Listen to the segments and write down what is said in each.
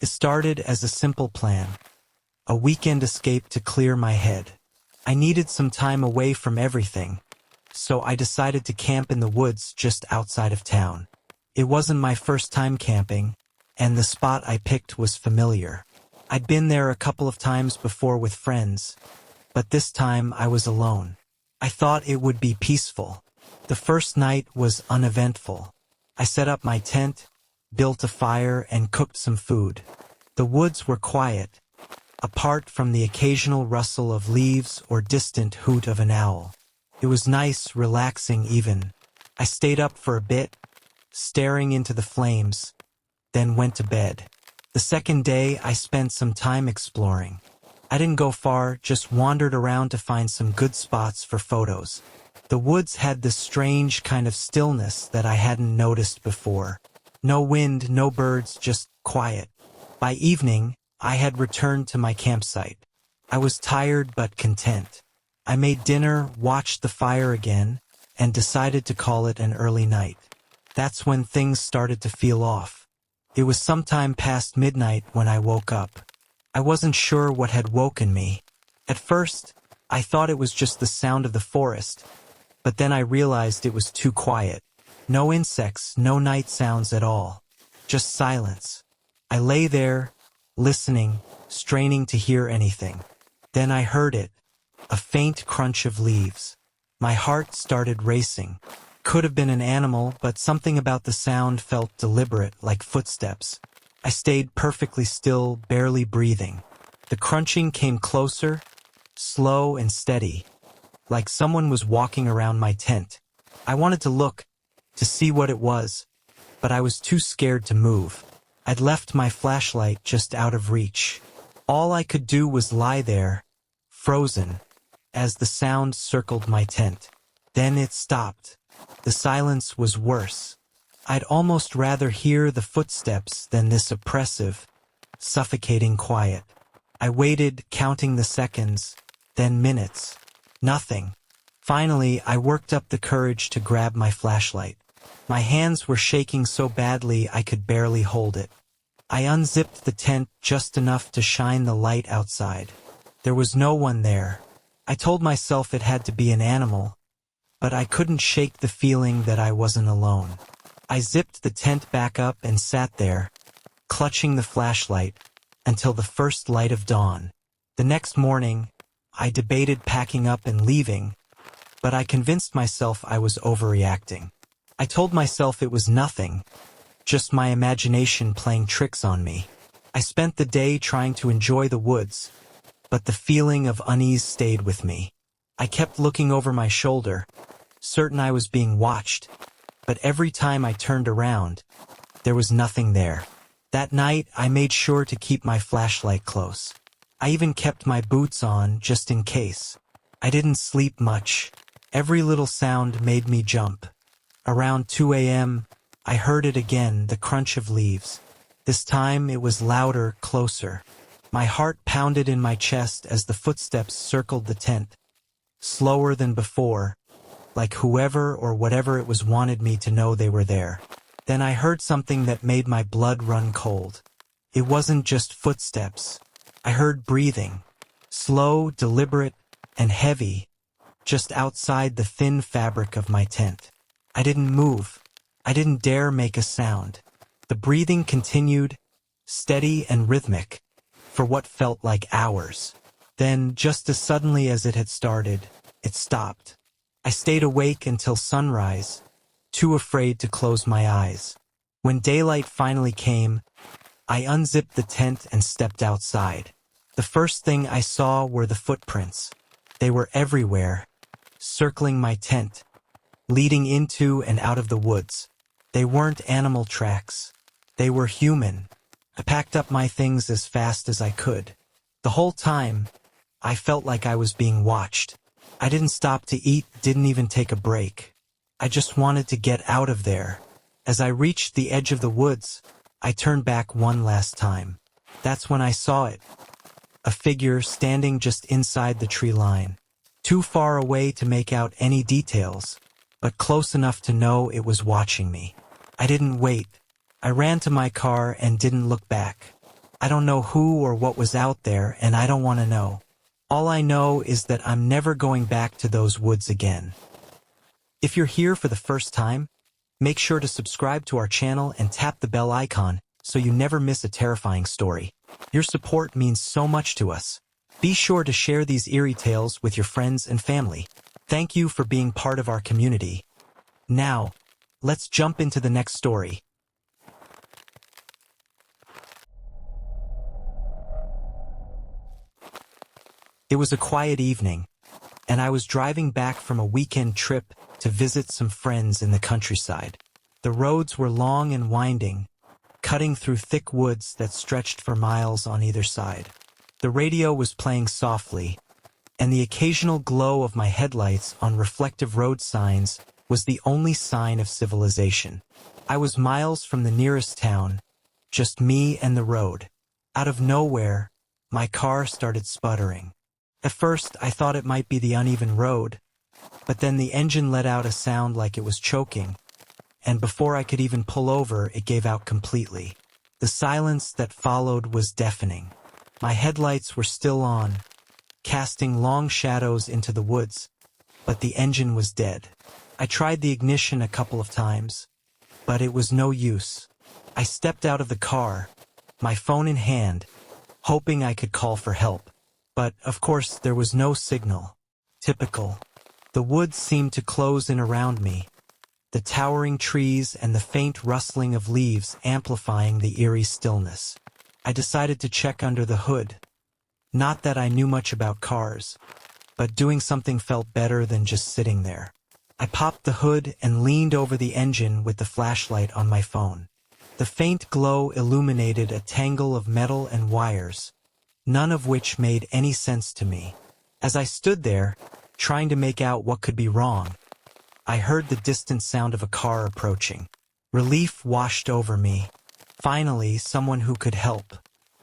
It started as a simple plan, a weekend escape to clear my head. I needed some time away from everything, so I decided to camp in the woods just outside of town. It wasn't my first time camping, and the spot I picked was familiar. I'd been there a couple of times before with friends, but this time I was alone. I thought it would be peaceful. The first night was uneventful. I set up my tent, built a fire, and cooked some food. The woods were quiet, apart from the occasional rustle of leaves or distant hoot of an owl. It was nice, relaxing even. I stayed up for a bit, staring into the flames, then went to bed. The second day, I spent some time exploring. I didn't go far, just wandered around to find some good spots for photos. The woods had this strange kind of stillness that I hadn't noticed before. No wind, no birds, just quiet. By evening, I had returned to my campsite. I was tired but content. I made dinner, watched the fire again, and decided to call it an early night. That's when things started to feel off. It was sometime past midnight when I woke up. I wasn't sure what had woken me. At first, I thought it was just the sound of the forest, but then I realized it was too quiet. No insects, no night sounds at all. Just silence. I lay there, listening, straining to hear anything. Then I heard it, a faint crunch of leaves. My heart started racing. Could have been an animal, but something about the sound felt deliberate, like footsteps. I stayed perfectly still, barely breathing. The crunching came closer, slow and steady, like someone was walking around my tent. I wanted to look, to see what it was, but I was too scared to move. I'd left my flashlight just out of reach. All I could do was lie there, frozen, as the sound circled my tent. Then it stopped. The silence was worse. I'd almost rather hear the footsteps than this oppressive, suffocating quiet. I waited, counting the seconds, then minutes. Nothing. Finally, I worked up the courage to grab my flashlight. My hands were shaking so badly I could barely hold it. I unzipped the tent just enough to shine the light outside. There was no one there. I told myself it had to be an animal, but I couldn't shake the feeling that I wasn't alone. I zipped the tent back up and sat there, clutching the flashlight, until the first light of dawn. The next morning, I debated packing up and leaving, but I convinced myself I was overreacting. I told myself it was nothing, just my imagination playing tricks on me. I spent the day trying to enjoy the woods, but the feeling of unease stayed with me. I kept looking over my shoulder, certain I was being watched, but every time I turned around, there was nothing there. That night, I made sure to keep my flashlight close. I even kept my boots on just in case. I didn't sleep much. Every little sound made me jump. Around 2 a.m., I heard it again, the crunch of leaves. This time it was louder, closer. My heart pounded in my chest as the footsteps circled the tent. Slower than before, like whoever or whatever it was wanted me to know they were there. Then I heard something that made my blood run cold. It wasn't just footsteps. I heard breathing, slow, deliberate, and heavy, just outside the thin fabric of my tent. I didn't move. I didn't dare make a sound. The breathing continued, steady and rhythmic, for what felt like hours. Then, just as suddenly as it had started, it stopped. I stayed awake until sunrise, too afraid to close my eyes. When daylight finally came, I unzipped the tent and stepped outside. The first thing I saw were the footprints. They were everywhere, circling my tent, leading into and out of the woods. They weren't animal tracks. They were human. I packed up my things as fast as I could. The whole time, I felt like I was being watched. I didn't stop to eat, didn't even take a break. I just wanted to get out of there. As I reached the edge of the woods, I turned back one last time. That's when I saw it. A figure standing just inside the tree line. Too far away to make out any details, but close enough to know it was watching me. I didn't wait. I ran to my car and didn't look back. I don't know who or what was out there, and I don't want to know. All I know is that I'm never going back to those woods again. If you're here for the first time, make sure to subscribe to our channel and tap the bell icon so you never miss a terrifying story. Your support means so much to us. Be sure to share these eerie tales with your friends and family. Thank you for being part of our community. Now, let's jump into the next story. It was a quiet evening, and I was driving back from a weekend trip to visit some friends in the countryside. The roads were long and winding, cutting through thick woods that stretched for miles on either side. The radio was playing softly, and the occasional glow of my headlights on reflective road signs was the only sign of civilization. I was miles from the nearest town, just me and the road. Out of nowhere, my car started sputtering. At first, I thought it might be the uneven road, but then the engine let out a sound like it was choking, and before I could even pull over, it gave out completely. The silence that followed was deafening. My headlights were still on, casting long shadows into the woods, but the engine was dead. I tried the ignition a couple of times, but it was no use. I stepped out of the car, my phone in hand, hoping I could call for help. But, of course, there was no signal. Typical. The woods seemed to close in around me, the towering trees and the faint rustling of leaves amplifying the eerie stillness. I decided to check under the hood. Not that I knew much about cars, but doing something felt better than just sitting there. I popped the hood and leaned over the engine with the flashlight on my phone. The faint glow illuminated a tangle of metal and wires, none of which made any sense to me. As I stood there, trying to make out what could be wrong, I heard the distant sound of a car approaching. Relief washed over me. Finally, someone who could help.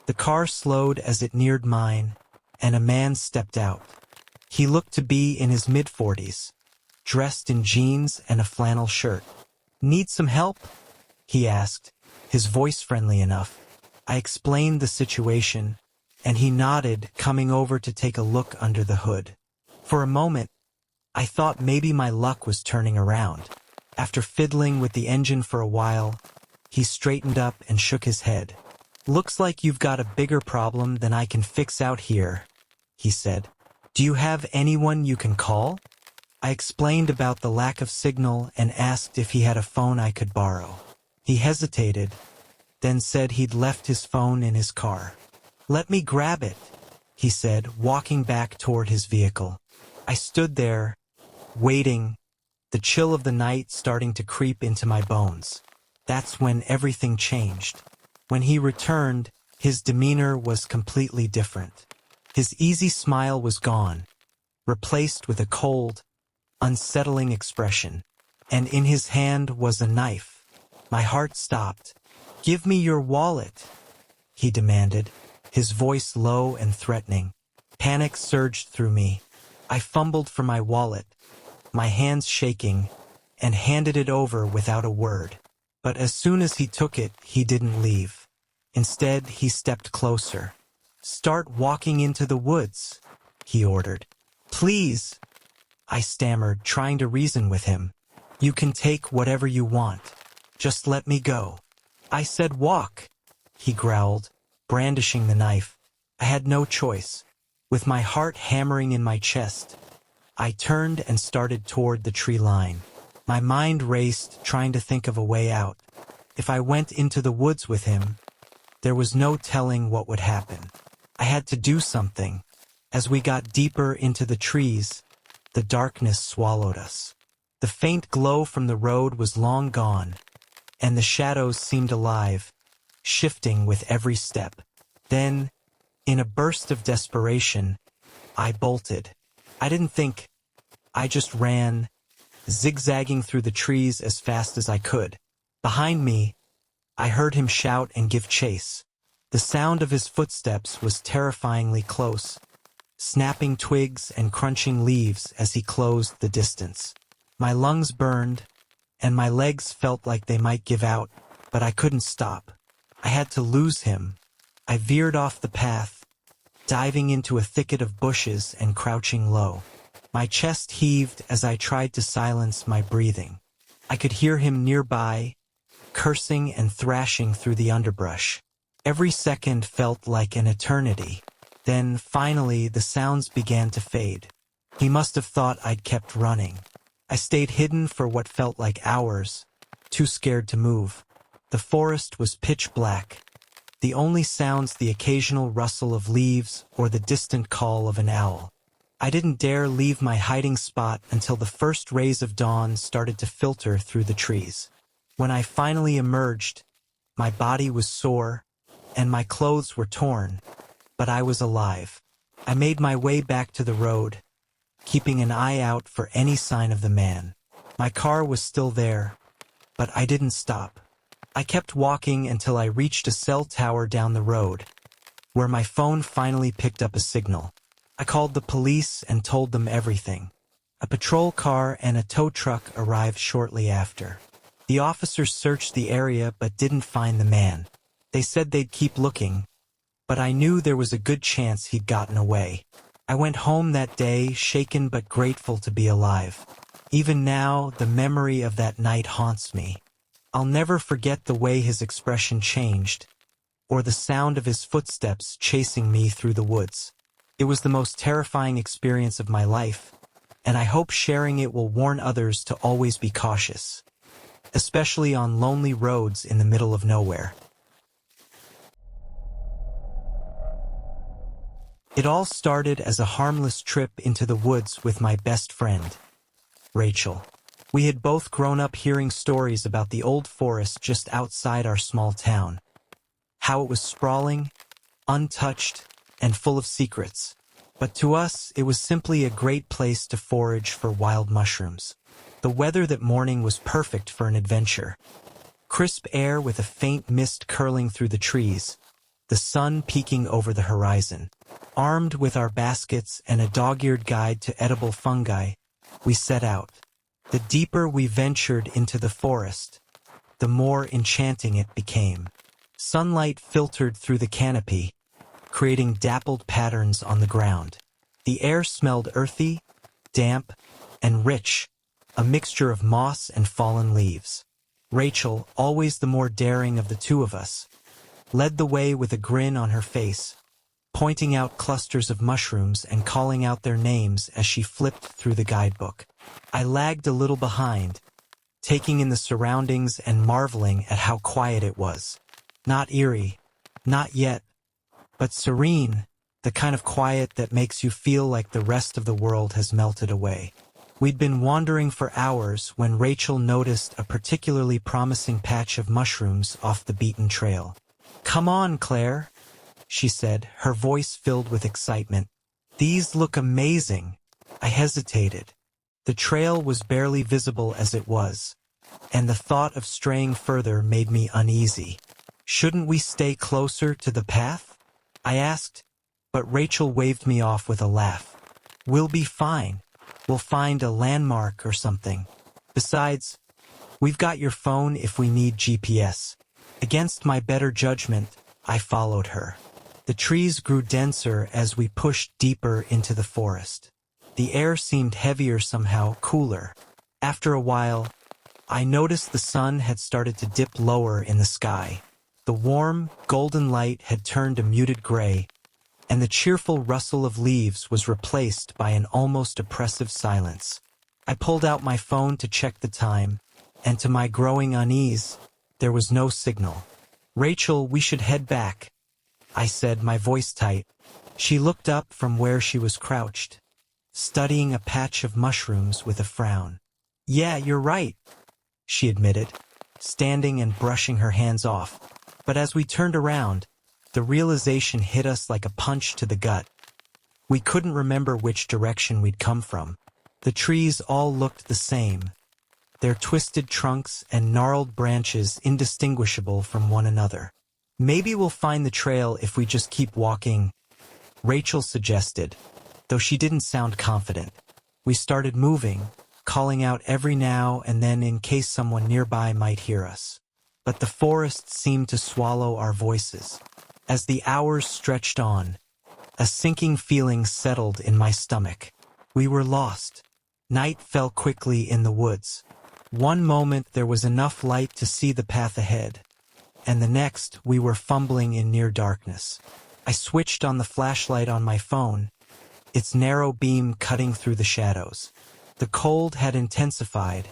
The car slowed as it neared mine, and a man stepped out. He looked to be in his mid-40s, dressed in jeans and a flannel shirt. "Need some help?" he asked, his voice friendly enough. I explained the situation, and he nodded, coming over to take a look under the hood. For a moment, I thought maybe my luck was turning around. After fiddling with the engine for a while, he straightened up and shook his head. "Looks like you've got a bigger problem than I can fix out here," he said. "Do you have anyone you can call?" I explained about the lack of signal and asked if he had a phone I could borrow. He hesitated, then said he'd left his phone in his car. "Let me grab it," he said, walking back toward his vehicle. I stood there, waiting, the chill of the night starting to creep into my bones. That's when everything changed. When he returned, his demeanor was completely different. His easy smile was gone, replaced with a cold, unsettling expression, and in his hand was a knife. My heart stopped. "Give me your wallet," he demanded, his voice low and threatening. Panic surged through me. I fumbled for my wallet, my hands shaking, and handed it over without a word. But as soon as he took it, he didn't leave. Instead, he stepped closer. "Start walking into the woods," he ordered. "Please," I stammered, trying to reason with him. "You can take whatever you want. Just let me go." "I said walk," he growled, brandishing the knife. I had no choice. With my heart hammering in my chest, I turned and started toward the tree line. My mind raced, trying to think of a way out. If I went into the woods with him, there was no telling what would happen. I had to do something. As we got deeper into the trees, the darkness swallowed us. The faint glow from the road was long gone, and the shadows seemed alive, shifting with every step. Then, in a burst of desperation, I bolted. I didn't think. I just ran, zigzagging through the trees as fast as I could. Behind me, I heard him shout and give chase. The sound of his footsteps was terrifyingly close, snapping twigs and crunching leaves as he closed the distance. My lungs burned, and my legs felt like they might give out, but I couldn't stop. I had to lose him, I veered off the path, diving into a thicket of bushes and crouching low. My chest heaved as I tried to silence my breathing. I could hear him nearby, cursing and thrashing through the underbrush. Every second felt like an eternity. Then, finally, the sounds began to fade. He must have thought I'd kept running. I stayed hidden for what felt like hours, too scared to move. The forest was pitch black. The only sounds the occasional rustle of leaves or the distant call of an owl. I didn't dare leave my hiding spot until the first rays of dawn started to filter through the trees. When I finally emerged, my body was sore, and my clothes were torn, but I was alive. I made my way back to the road, keeping an eye out for any sign of the man. My car was still there, but I didn't stop. I kept walking until I reached a cell tower down the road, where my phone finally picked up a signal. I called the police and told them everything. A patrol car and a tow truck arrived shortly after. The officers searched the area but didn't find the man. They said they'd keep looking, but I knew there was a good chance he'd gotten away. I went home that day, shaken but grateful to be alive. Even now, the memory of that night haunts me. I'll never forget the way his expression changed, or the sound of his footsteps chasing me through the woods. It was the most terrifying experience of my life, and I hope sharing it will warn others to always be cautious, especially on lonely roads in the middle of nowhere. It all started as a harmless trip into the woods with my best friend, Rachel. We had both grown up hearing stories about the old forest just outside our small town. How it was sprawling, untouched, and full of secrets. But to us, it was simply a great place to forage for wild mushrooms. The weather that morning was perfect for an adventure. Crisp air with a faint mist curling through the trees, the sun peeking over the horizon. Armed with our baskets and a dog-eared guide to edible fungi, we set out. The deeper we ventured into the forest, the more enchanting it became. Sunlight filtered through the canopy, creating dappled patterns on the ground. The air smelled earthy, damp, and rich, a mixture of moss and fallen leaves. Rachel, always the more daring of the two of us, led the way with a grin on her face, pointing out clusters of mushrooms and calling out their names as she flipped through the guidebook. I lagged a little behind, taking in the surroundings and marveling at how quiet it was. Not eerie, not yet, but serene, the kind of quiet that makes you feel like the rest of the world has melted away. We'd been wandering for hours when Rachel noticed a particularly promising patch of mushrooms off the beaten trail. "Come on, Claire," she said, her voice filled with excitement. "These look amazing." I hesitated. The trail was barely visible as it was, and the thought of straying further made me uneasy. "Shouldn't we stay closer to the path?" I asked, but Rachel waved me off with a laugh. "We'll be fine. We'll find a landmark or something. Besides, we've got your phone if we need GPS." Against my better judgment, I followed her. The trees grew denser as we pushed deeper into the forest. The air seemed heavier somehow, cooler. After a while, I noticed the sun had started to dip lower in the sky. The warm, golden light had turned a muted gray, and the cheerful rustle of leaves was replaced by an almost oppressive silence. I pulled out my phone to check the time, and to my growing unease, there was no signal. "Rachel, we should head back," I said, my voice tight. She looked up from where she was crouched, studying a patch of mushrooms with a frown. "Yeah, you're right," she admitted, standing and brushing her hands off. But as we turned around, the realization hit us like a punch to the gut. We couldn't remember which direction we'd come from. The trees all looked the same, their twisted trunks and gnarled branches indistinguishable from one another. "Maybe we'll find the trail if we just keep walking," Rachel suggested, though she didn't sound confident. We started moving, calling out every now and then in case someone nearby might hear us. But the forest seemed to swallow our voices. As the hours stretched on, a sinking feeling settled in my stomach. We were lost. Night fell quickly in the woods. One moment there was enough light to see the path ahead, and the next we were fumbling in near darkness. I switched on the flashlight on my phone, its narrow beam cutting through the shadows. The cold had intensified,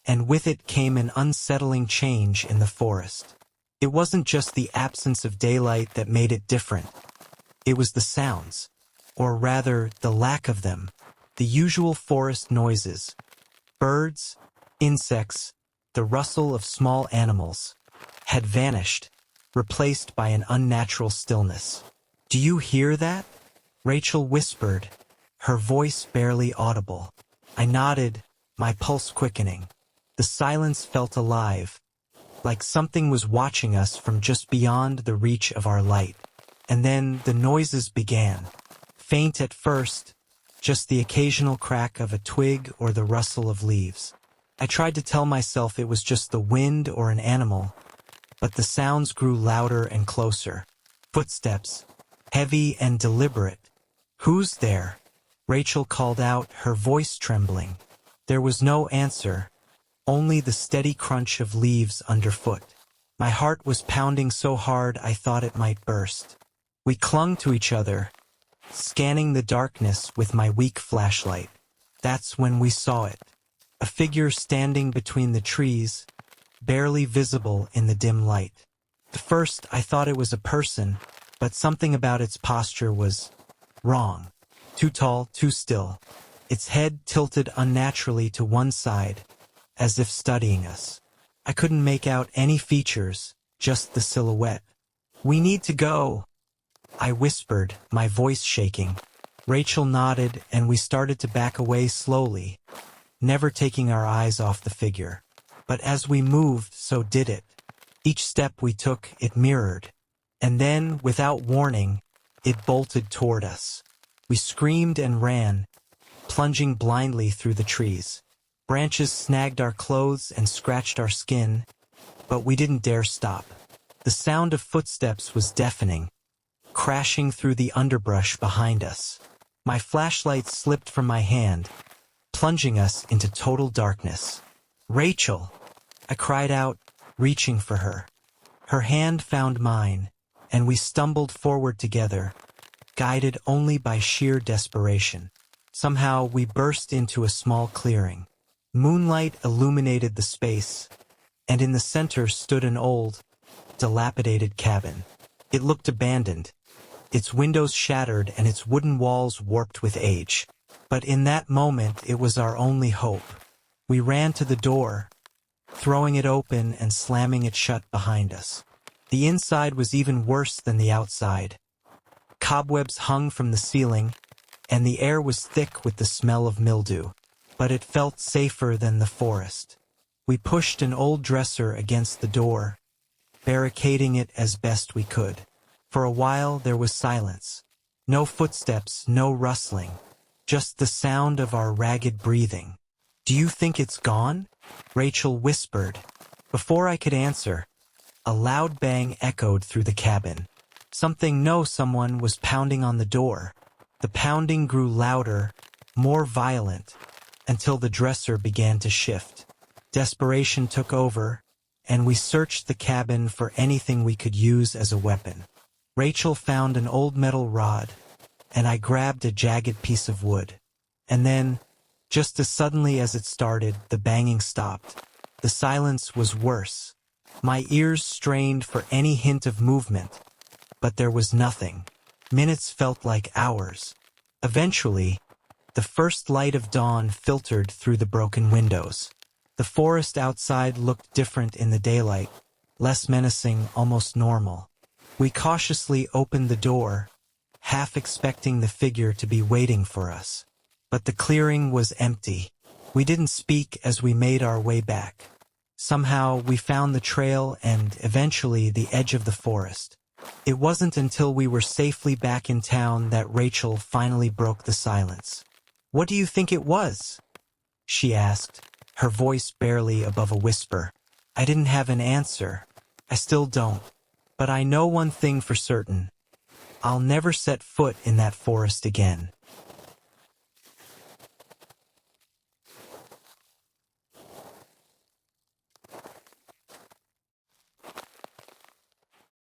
and with it came an unsettling change in the forest. It wasn't just the absence of daylight that made it different. It was the sounds, or rather the lack of them, the usual forest noises. Birds, insects, the rustle of small animals had vanished, replaced by an unnatural stillness. "Do you hear that?" Rachel whispered, her voice barely audible. I nodded, my pulse quickening. The silence felt alive, like something was watching us from just beyond the reach of our light. And then the noises began. Faint at first, just the occasional crack of a twig or the rustle of leaves. I tried to tell myself it was just the wind or an animal, but the sounds grew louder and closer. Footsteps, heavy and deliberate. "Who's there?" Rachel called out, her voice trembling. There was no answer, only the steady crunch of leaves underfoot. My heart was pounding so hard I thought it might burst. We clung to each other, scanning the darkness with my weak flashlight. That's when we saw it. A figure standing between the trees, barely visible in the dim light. At first I thought it was a person, but something about its posture was wrong. Too tall, too still. Its head tilted unnaturally to one side, as if studying us. I couldn't make out any features, just the silhouette. "We need to go," I whispered, my voice shaking. Rachel nodded, and we started to back away slowly, never taking our eyes off the figure. But as we moved, so did it. Each step we took, it mirrored. And then, without warning, it bolted toward us. We screamed and ran, plunging blindly through the trees. Branches snagged our clothes and scratched our skin, but we didn't dare stop. The sound of footsteps was deafening, crashing through the underbrush behind us. My flashlight slipped from my hand, plunging us into total darkness. "Rachel!" I cried out, reaching for her. Her hand found mine, and we stumbled forward together, guided only by sheer desperation. Somehow we burst into a small clearing. Moonlight illuminated the space, and in the center stood an old, dilapidated cabin. It looked abandoned, its windows shattered and its wooden walls warped with age. But in that moment it was our only hope. We ran to the door, throwing it open and slamming it shut behind us. The inside was even worse than the outside. Cobwebs hung from the ceiling, and the air was thick with the smell of mildew. But it felt safer than the forest. We pushed an old dresser against the door, barricading it as best we could. For a while there was silence. No footsteps, no rustling, just the sound of our ragged breathing. "Do you think it's gone?" Rachel whispered. Before I could answer, a loud bang echoed through the cabin. Someone was pounding on the door. The pounding grew louder, more violent, until the dresser began to shift. Desperation took over, and we searched the cabin for anything we could use as a weapon. Rachel found an old metal rod, and I grabbed a jagged piece of wood. And then, just as suddenly as it started, the banging stopped. The silence was worse. My ears strained for any hint of movement, but there was nothing. Minutes felt like hours. Eventually, the first light of dawn filtered through the broken windows. The forest outside looked different in the daylight, less menacing, almost normal. We cautiously opened the door, half expecting the figure to be waiting for us. But the clearing was empty. We didn't speak as we made our way back. Somehow we found the trail and, eventually, the edge of the forest. It wasn't until we were safely back in town that Rachel finally broke the silence. "What do you think it was?" she asked, her voice barely above a whisper. I didn't have an answer. I still don't. But I know one thing for certain. I'll never set foot in that forest again.